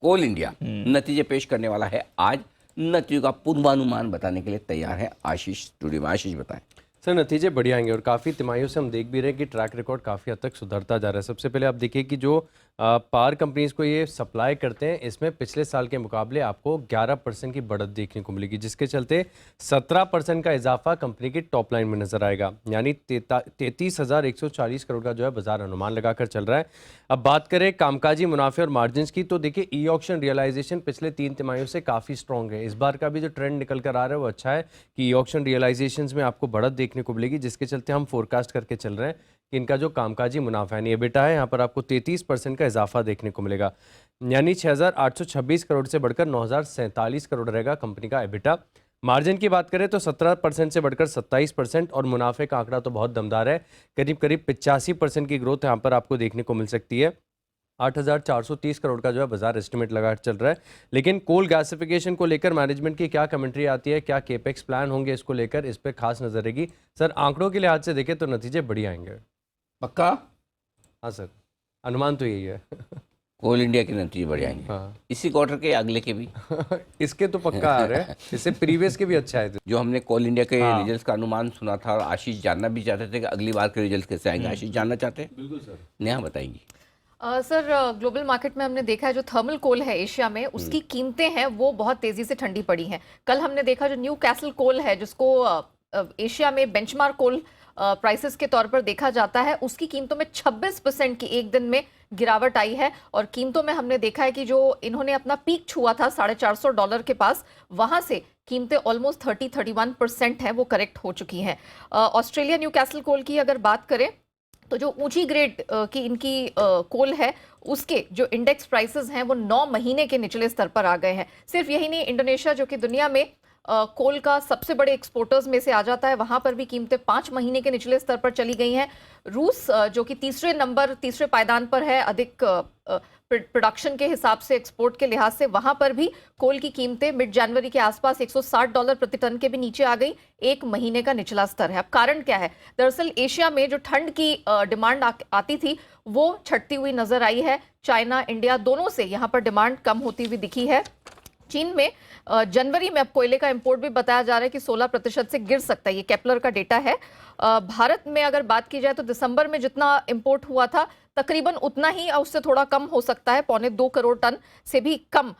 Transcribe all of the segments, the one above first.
कोल India नतीजे पेश करने वाला है आज। नतीजों का पूर्वानुमान बताने के लिए तैयार है आशीष स्टूडियो में। आशीष बताएं। सर नतीजे बढ़िया आएंगे और काफ़ी तिमाहियों से हम देख भी रहे हैं कि ट्रैक रिकॉर्ड काफ़ी हद तक सुधरता जा रहा है। सबसे पहले आप देखिए कि जो पावर कंपनीज को ये सप्लाई करते हैं इसमें पिछले साल के मुकाबले आपको 11% की बढ़त देखने को मिलेगी, जिसके चलते 17% का इजाफा कंपनी की टॉप लाइन में नजर आएगा। यानी 33,140 करोड़ का जो है बाजार अनुमान लगाकर चल रहा है। अब बात करें कामकाजी मुनाफे और मार्जिन की, तो देखिए ई ऑक्शन रियलाइजेशन पिछले 3 तिमाहियों से काफ़ी स्ट्रॉन्ग है। इस बार का भी जो ट्रेंड निकल कर आ रहा है वो अच्छा है कि ई ऑक्शन रियलाइजेशन में आपको बढ़त देखने को मिलेगी, जिसके चलते हम फोरकास्ट करके चल रहे हैं कि इनका जो कामकाजी मुनाफा है एबिटा है, यहाँ पर आपको 33% का इजाफा देखने को मिलेगा। यानी 6,826 करोड़ से बढ़कर 9,047 करोड़ रहेगा कंपनी का एबिटा। मार्जिन की बात करें तो 17% से बढ़कर 27% और मुनाफे का आंकड़ा तो बहुत दमदार है, करीब करीब 85% की ग्रोथ यहाँ पर आपको देखने को मिल सकती है। 8,430 करोड़ का जो है बाजार एस्टिमेट लगा चल रहा है। लेकिन कोल गैसिफिकेशन को लेकर मैनेजमेंट की क्या कमेंट्री आती है, क्या केपेक्स प्लान होंगे इसको लेकर, इस पर खास नजर रहेगी। सर आंकड़ों के लिहाज से देखें तो नतीजे बढ़िया आएंगे। पक्का? हाँ सर, अनुमान तो यही है। कोल इंडिया के नतीजे बढ़िया आएंगे। हाँ। इसी क्वार्टर के, अगले के भी। इसके तो पक्का आ रहे हैं, इससे प्रीवियस के भी अच्छा है। जो हमने कोल इंडिया के हाँ। रिजल्ट्स का अनुमान सुना था और आशीष जानना भी चाहते थे कि अगली बार के रिजल्ट कैसे आएंगे। आशीष जानना चाहते हैं? बिल्कुल सर। नेहा बताएंगी। सर ग्लोबल मार्केट में हमने देखा है जो थर्मल कोल है एशिया में, उसकी कीमतें हैं वो बहुत तेजी से ठंडी पड़ी हैं। कल हमने देखा जो न्यू कैसल कोल है, जिसको एशिया में बेंचमार्क कोल प्राइसेस के तौर पर देखा जाता है, उसकी कीमतों में 26% की एक दिन में गिरावट आई है। और कीमतों में हमने देखा है कि जो इन्होंने अपना पीक छुआ था $450 के पास, वहां से कीमतें ऑलमोस्ट 31% हैं, वो करेक्ट हो चुकी हैं। ऑस्ट्रेलिया न्यू कैसल कोल की अगर बात करें तो जो ऊंची ग्रेड की इनकी कोल है, उसके जो इंडेक्स प्राइसेस हैं वो 9 महीने के निचले स्तर पर आ गए हैं। सिर्फ यही नहीं, इंडोनेशिया जो कि दुनिया में कोल का सबसे बड़े एक्सपोर्टर्स में से आ जाता है, वहां पर भी कीमतें 5 महीने के निचले स्तर पर चली गई हैं। रूस जो कि तीसरे पायदान पर है अधिक प्रोडक्शन के हिसाब से, एक्सपोर्ट के लिहाज से, वहां पर भी कोल की कीमतें मिड जनवरी के आसपास $160 प्रति टन के भी नीचे आ गई। 1 महीने का निचला स्तर है। अब कारण क्या है? दरअसल एशिया में जो ठंड की डिमांड आती थी वो छटती हुई नजर आई है। चाइना, इंडिया दोनों से यहाँ पर डिमांड कम होती हुई दिखी है। चीन में जनवरी में अब कोयले का इंपोर्ट भी बताया जा रहा है कि 16% से गिर सकता है, ये केपलर का डेटा है। भारत में अगर बात की जाए तो दिसंबर में जितना इंपोर्ट हुआ था तकरीबन उतना ही, उससे थोड़ा कम हो सकता है, 2.25 करोड़ टन से भी कम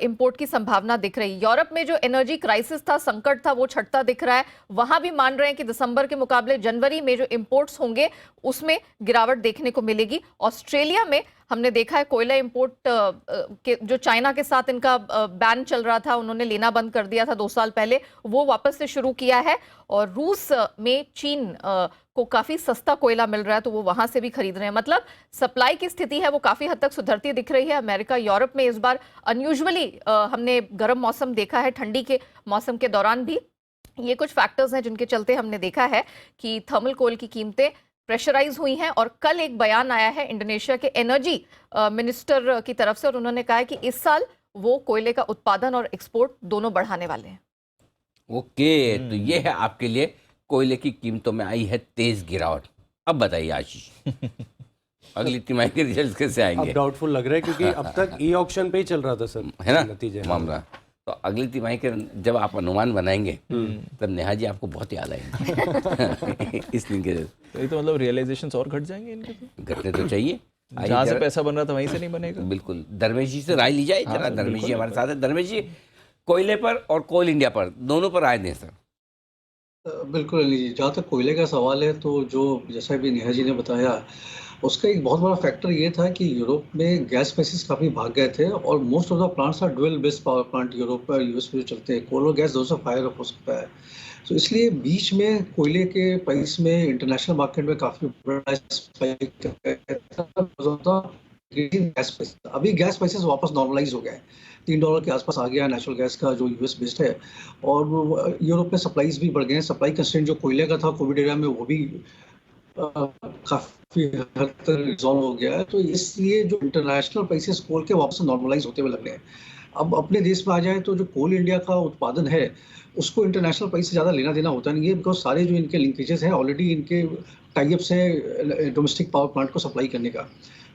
इंपोर्ट की संभावना दिख रही है। यूरोप में जो एनर्जी क्राइसिस था, संकट था, वो छटता दिख रहा है। वहां भी मान रहे हैं कि दिसंबर के मुकाबले जनवरी में जो इंपोर्ट्स होंगे उसमें गिरावट देखने को मिलेगी। ऑस्ट्रेलिया में हमने देखा है कोयला इंपोर्ट के जो चाइना के साथ इनका बैन चल रहा था, उन्होंने लेना बंद कर दिया था 2 साल पहले, वो वापस से शुरू किया है। और रूस में चीन को काफी सस्ता कोयला मिल रहा है, तो वो वहां से भी खरीद रहे हैं। मतलब सप्लाई की स्थिति है वो काफी हद तक सुधरती दिख रही है। अमेरिका, यूरोप में इस बार अनयूजुअली हमने गर्म मौसम देखा है, ठंडी के मौसम के दौरान भी। ये कुछ फैक्टर्स हैं जिनके चलते हमने देखा है कि थर्मल कोल की कीमतें प्रेशराइज हुई हैं। और कल एक बयान आया है इंडोनेशिया के एनर्जी मिनिस्टर की तरफ से, और उन्होंने कहा है कि इस साल वो कोयले का उत्पादन और एक्सपोर्ट दोनों बढ़ाने वाले हैं। ओके, तो ये है आपके लिए कोयले की कीमतों में आई है तेज गिरावट। अब बताइए आशीष, अगली तिमाही के रिजल्ट कैसे आएंगे? अब डाउटफुल लग रहा है क्योंकि अब तक ई ऑक्शन पे ही चल रहा था सर, है ना नतीजे मामला। तो अगली तिमाही के जब आप अनुमान बनाएंगे तब नेहा जी आपको बहुत याद आएंगे। इस दिन के तो मतलब रियलाइजेशंस और घट जाएंगे इनके, तो घटने तो चाहिए। जहाँ से पैसा बन रहा था वहीं से नहीं बनेगा। बिल्कुल, धर्मेश जी से राय ली जाए जरा। धर्मेश जी हमारे साथ है। धर्मेश जी, कोयले पर और कोल इंडिया पर दोनों पर राय दें सर। बिल्कुल अली जी, जहाँ तक कोयले का सवाल है तो जो जैसा भी नेहा जी ने बताया, उसका एक बहुत बड़ा फैक्टर ये था कि यूरोप में गैस प्राइसेस काफ़ी भाग गए थे और most of the plants are dual based power plant Europe और यूएस में जो चलते हैं। कोल और गैस दोनों से फायर हो सकता है, तो इसलिए बीच में कोयले के प्राइस में इंटरनेशनल मार्केट में काफ़ी बड़ा स्पाइक था। अभी गैस प्राइसेस वापस नॉर्मलाइज हो गए, $3 के आसपास आ गया नेचुरल गैस का जो यूएस बेस्ड है। और यूरोप में सप्लाईज भी बढ़ गए हैं। सप्लाई कंस्ट्रेंट जो कोयले का था कोविड एरिया में, वो भी काफ़ी हद तक रिजॉल्व हो गया है। तो इसलिए जो इंटरनेशनल प्राइसेस कोल के वापस नॉर्मलाइज होते हुए लग रहे हैं। अब अपने देश में आ जाए तो जो कोल इंडिया का उत्पादन है उसको इंटरनेशनल प्राइस से ज़्यादा लेना देना होता नहीं है, बिकॉज सारे जो इनके लिंकेजेस हैं ऑलरेडी इनके टाइप्स हैं डोमेस्टिक पावर प्लांट को सप्लाई करने का।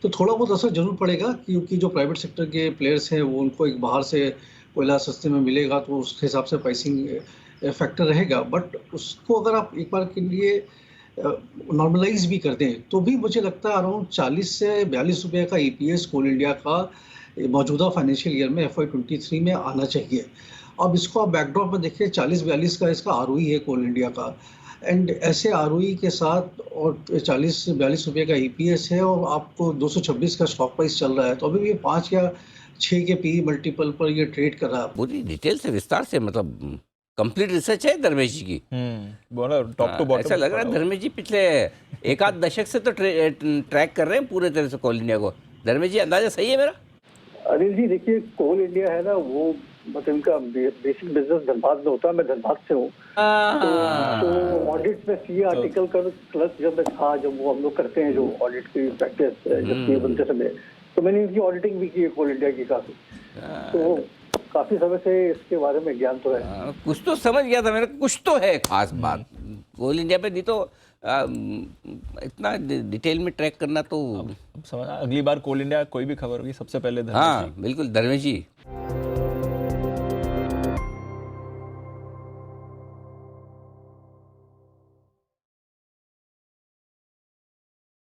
तो थोड़ा बहुत असर जरूर पड़ेगा, क्योंकि जो प्राइवेट सेक्टर के प्लेयर्स हैं वो उनको एक बाहर से कोयला सस्ते में मिलेगा तो उसके हिसाब से प्राइसिंग फैक्टर रहेगा। बट उसको अगर आप एक बार के लिए नॉर्मलाइज भी कर दें तो भी मुझे लगता है अराउंड 40 से 42 रुपये का ईपीएस कोल इंडिया का मौजूदा फाइनेंशियल ईयर में FY23 में आना चाहिए। अब इसको आप बैकड्रॉप में देखिए, 40-42 का इसका आरओई है कोल इंडिया का, एंड ऐसे आरओई के साथ और 40-42 रुपये का ईपीएस है और आपको 226 का स्टॉक प्राइस चल रहा है, तो अभी भी 5 या 6 के पी मल्टीपल पर ये ट्रेड कर रहा है। पूरी डिटेल से विस्तार से, मतलब कंप्लीट रिसर्च है धर्मेश जी की। बोला टॉप टू बॉटम ऐसा लग रहा है धर्मेश जी पिछले एक आध दशक से तो ट्रैक कर रहे हैं पूरे तरह से कोल इंडिया को। धर्मेश जी, अंदाजा सही है मेरा? अनिल जी देखिए, कोल इंडिया है ना, वो मतलब इनका बेसिक बिजनेस धनबाद में होता है। मैं धनबाद से हूँ, तो ऑडिट में सीए आर्टिकल का क्लर्क जब मैं था, जब वो हम लोग करते हैं जो ऑडिट की प्रैक्टिस जब सीए बनते समय, तो मैंने इनकी ऑडिटिंग भी की है कोल इंडिया की काफी, तो काफी समय से इसके बारे में ज्ञान तो है। कुछ तो समझ गया था मेरे, कुछ तो है खास बात कोल इंडिया पे, नहीं तो इतना डिटेल में ट्रैक करना तो समझ। अगली बार कोल इंडिया कोई भी खबर होगी सबसे पहले धर्मेश हाँ जी। बिल्कुल धर्मेश जी।